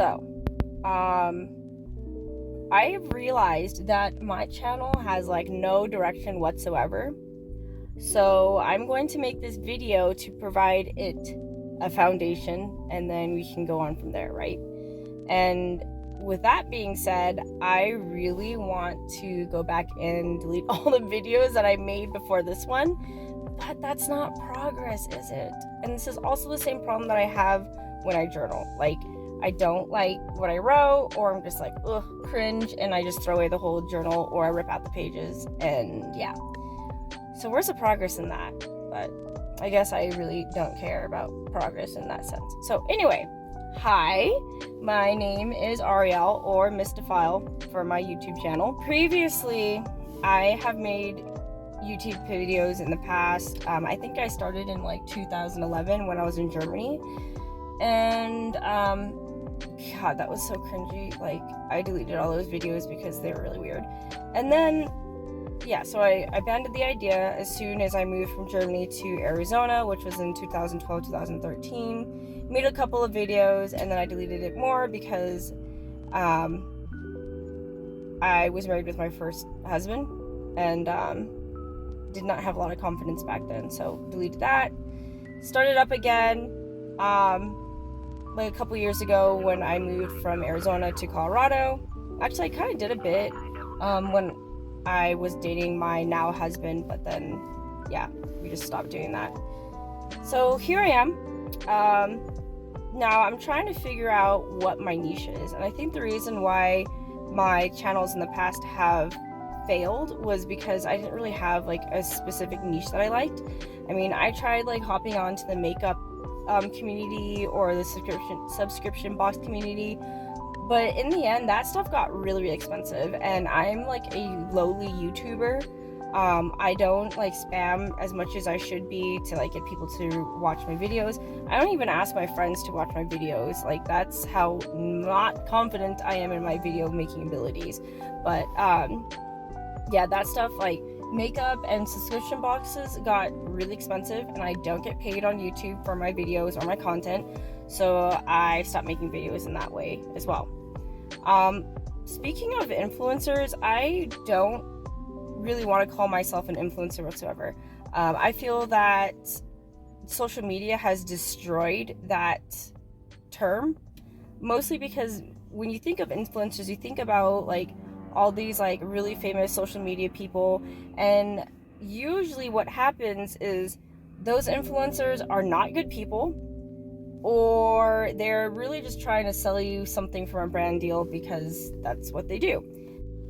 So, I have realized that my channel has like no direction whatsoever. So I'm going to make this video to provide it a foundation, and then we can go on from there, right? And with that being said, I really want to go back and delete all the videos that I made before this one, but that's not progress, is it? And this is also the same problem that I have when I journal. Like, I don't like what I wrote, or I'm just like, ugh, cringe, and I just throw away the whole journal, or I rip out the pages, and yeah. So where's the progress in that? But I guess I really don't care about progress in that sense. So anyway, hi, my name is Ariel, or Mystiphile for my YouTube channel. Previously, I have made YouTube videos in the past. I think I started in like 2011 when I was in Germany, and God, that was so cringy. Like, I deleted all those videos because they were really weird. And then yeah, so I abandoned the idea as soon as I moved from Germany to Arizona, which was in 2012, 2013. Made a couple of videos, and then I deleted it more because I was married with my first husband, and did not have a lot of confidence back then, so deleted that. Started up again like a couple years ago when I moved from Arizona to Colorado. Actually, I kind of did a bit when I was dating my now husband, but then yeah, we just stopped doing that. So here I am. Now I'm trying to figure out what my niche is, and I think the reason why my channels in the past have failed was because I didn't really have like a specific niche that I liked. I mean, I tried like hopping onto the makeup community or the subscription box community, but in the end, that stuff got really, really expensive, and I'm like a lowly YouTuber. I don't like spam as much as I should be to like get people to watch my videos. I don't even ask my friends to watch my videos. Like, that's how not confident I am in my video making abilities. But yeah, that stuff, like makeup and subscription boxes, got really expensive, and I don't get paid on YouTube for my videos or my content, so I stopped making videos in that way as well. Speaking of influencers, I don't really want to call myself an influencer whatsoever. I feel that social media has destroyed that term, mostly because when you think of influencers, you think about like all these like really famous social media people, and usually what happens is those influencers are not good people, or they're really just trying to sell you something from a brand deal because that's what they do.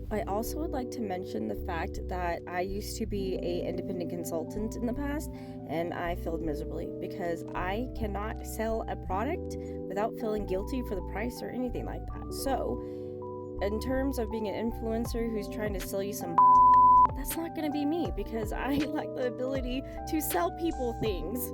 I also would like to mention the fact that I used to be an independent consultant in the past, and I failed miserably because I cannot sell a product without feeling guilty for the price or anything like that. So in terms of being an influencer who's trying to sell you some, that's not going to be me, because I lack the ability to sell people things.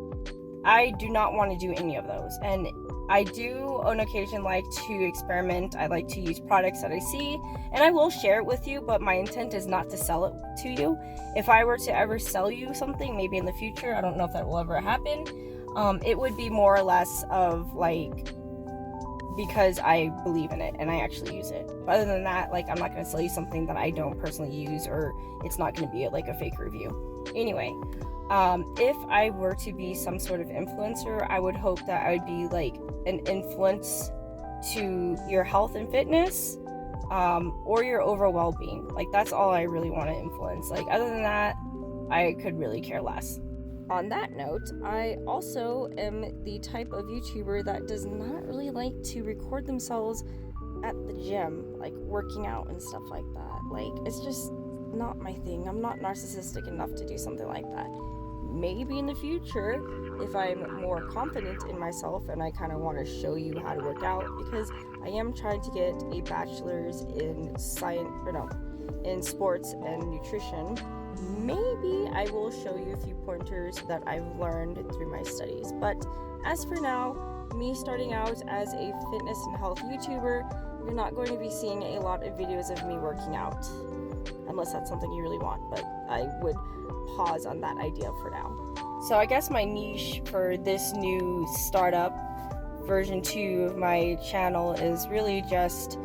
I do not want to do any of those, and I do on occasion like to experiment. I like to use products that I see, and I will share it with you, but my intent is not to sell it to you. If I were to ever sell you something, maybe in the future, I don't know if that will ever happen, it would be more or less of like because I believe in it and I actually use it. But other than that, like, I'm not going to sell you something that I don't personally use, or it's not going to be like a fake review. Anyway, if I were to be some sort of influencer, I would hope that I would be like an influence to your health and fitness, or your overall well-being. Like, that's all I really want to influence. Like, other than that, I could really care less. On that note, I also am the type of YouTuber that does not really like to record themselves at the gym, like working out and stuff like that. Like, it's just not my thing. I'm not narcissistic enough to do something like that. Maybe in the future, if I'm more confident in myself and I kind of want to show you how to work out, because I am trying to get a bachelor's in in sports and nutrition. Maybe I will show you a few pointers that I've learned through my studies. But as for now, me starting out as a fitness and health YouTuber, you're not going to be seeing a lot of videos of me working out, unless that's something you really want, but I would pause on that idea for now. So I guess my niche for this new startup version 2 of my channel is really just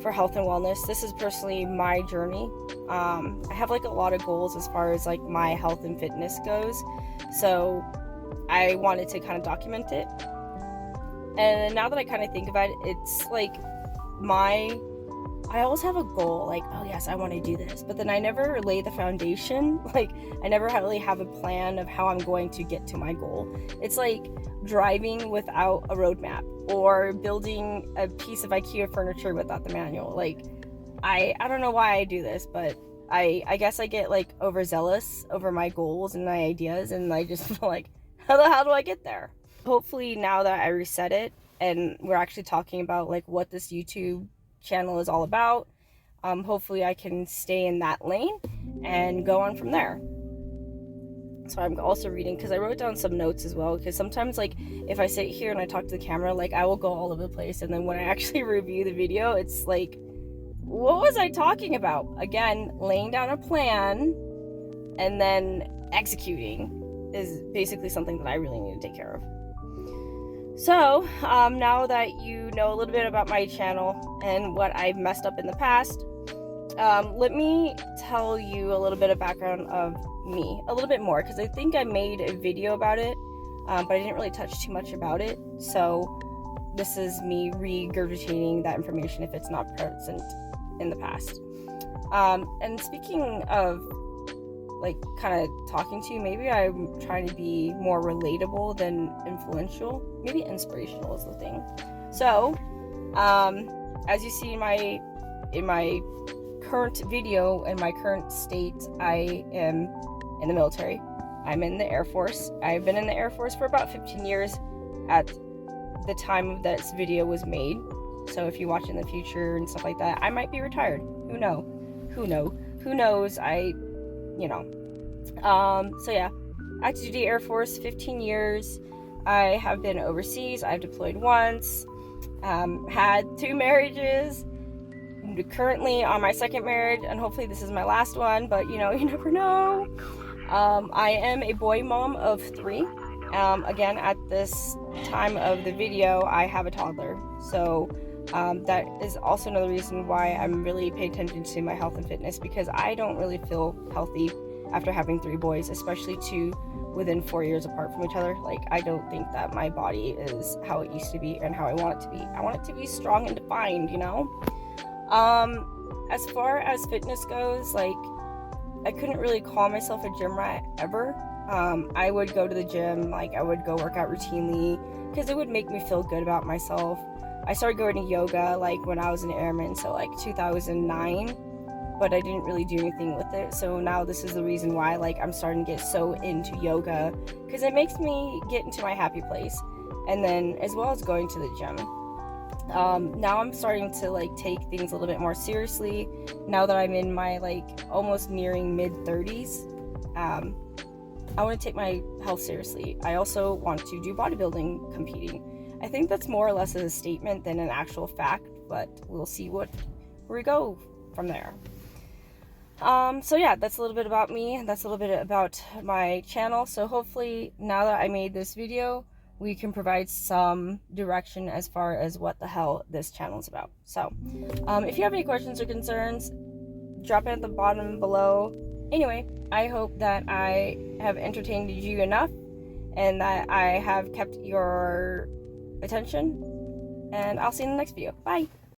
for health and wellness. This is personally my journey. I have like a lot of goals as far as like my health and fitness goes, so I wanted to kind of document it. And now that I kind of think about it, it's like I always have a goal, like, oh yes, I want to do this, but then I never lay the foundation. Like, I never really have a plan of how I'm going to get to my goal. It's like driving without a roadmap, or building a piece of IKEA furniture without the manual. Like, I don't know why I do this, but I guess I get like overzealous over my goals and my ideas, and I just feel like, how the hell do I get there? Hopefully now that I reset it and we're actually talking about like what this YouTube channel is all about, hopefully I can stay in that lane and go on from there. So I'm also reading, because I wrote down some notes as well, because sometimes like if I sit here and I talk to the camera, like I will go all over the place, and then when I actually review the video, it's like, what was I talking about? Again, laying down a plan and then executing is basically something that I really need to take care of. So, now that you know a little bit about my channel and what I've messed up in the past, let me tell you a little bit of background of me, a little bit more, because I think I made a video about it, but I didn't really touch too much about it. So this is me regurgitating that information if it's not present in the past. And speaking of like kind of talking to you, maybe I'm trying to be more relatable than influential. Maybe inspirational is the thing. So as you see in my current video, in my current state, I am in the military. I'm in the Air Force. I've been in the Air Force for about 15 years at the time this video was made. So if you watch in the future and stuff like that, I might be retired. Who knows? So yeah, active duty Air Force, 15 years. I have been overseas. I've deployed once, had 2 marriages, currently on my 2nd marriage, and hopefully this is my last one, but you never know. I am a boy mom of 3. Again, at this time of the video, I have a toddler, so that is also another reason why I'm really paying attention to my health and fitness, because I don't really feel healthy after having 3 boys, especially 2 within 4 years apart from each other. Like, I don't think that my body is how it used to be and how I want it to be. I want it to be strong and defined, As far as fitness goes, like, I couldn't really call myself a gym rat ever. I would go to the gym, like, I would go work out routinely because it would make me feel good about myself. I started going to yoga, like, when I was an airman, so, like, 2009, but I didn't really do anything with it. So now this is the reason why, like, I'm starting to get so into yoga, because it makes me get into my happy place, and then as well as going to the gym. Now I'm starting to like take things a little bit more seriously now that I'm in my like almost nearing mid-30s. I want to take my health seriously. I also want to do bodybuilding competing. I think that's more or less a statement than an actual fact, but we'll see where we go from there. So yeah, that's a little bit about me. That's a little bit about my channel. So hopefully now that I made this video, we can provide some direction as far as what the hell this channel is about. So, if you have any questions or concerns, drop it at the bottom below. Anyway, I hope that I have entertained you enough and that I have kept your attention. And I'll see you in the next video. Bye!